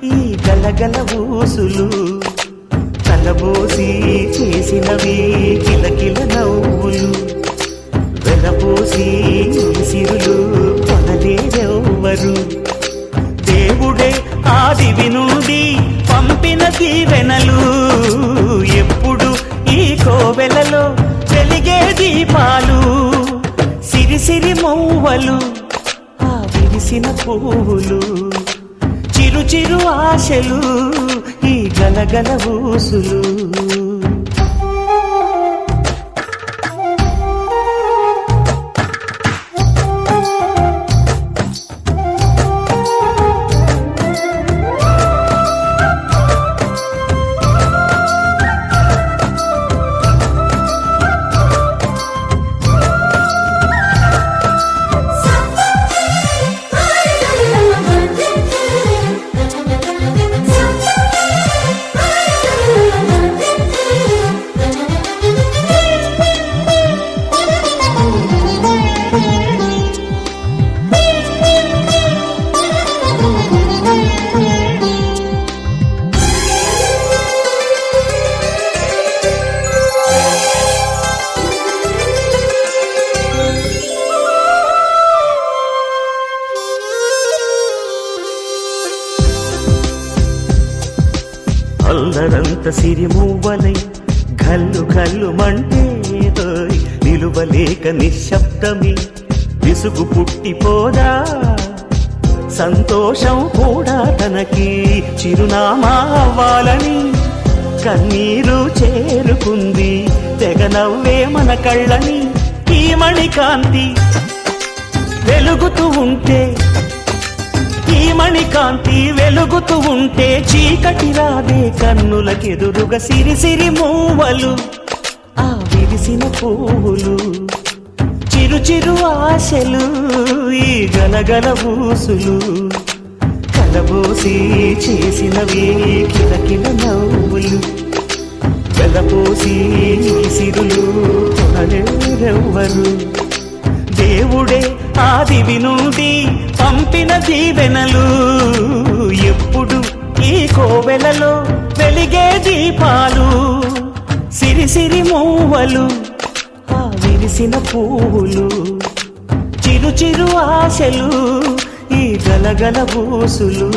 ఈ గలగల ఊసులు కలబోసి చేసినవి కిలకిల నవ్వులు వెలబోసి సిరులు కొనలేరెవ్వరు దేవుడే ఆదివి నుండి పంపిన దీవెనలు ఎప్పుడు ఈ కోవెలలో వెలిగే దీపాలు సిరిసిరి మౌవలు ఆ విరిసిన పువ్వులు చిరు చిరు ఆశలు ఈ గలగల ఊసులు అల్లరంత సిరిమూవలై గల్లు గల్లు మంటే నిలువలేక నిశ్శబ్దమి విసుగు పుట్టిపోదా సంతోషం కూడా తనకి చిరునామా అవ్వాలని కన్నీరు చేరుకుంది తెగ నవ్వే మన కళ్ళని ఈ మణికాంతి వెలుగుతూ ఉంటే ఈ మణికాంతి వెలుగుతూ ఉంటే చీకటి రాదే కన్నులకెదురుగా సిరిసిరి మూవలు ఆ విరిసిన పువ్వులు చిరు చిరు ఆశలు ఈ గలగల ఊసులు కలబోసి చేసినవి కిలకిల నవ్వులు వెలపోసి సిరులు కొనలేరెవ్వరు దేవుడే ఆదివి నుండి పంపిన దీవెనలు ఎప్పుడు ఈ కోవెలలో వెలిగే దీపాలు సిరిసిరి మూవలు ఆ విరిసిన పువ్వులు చిరు చిరు ఆశలు ఈ గలగల ఊసులు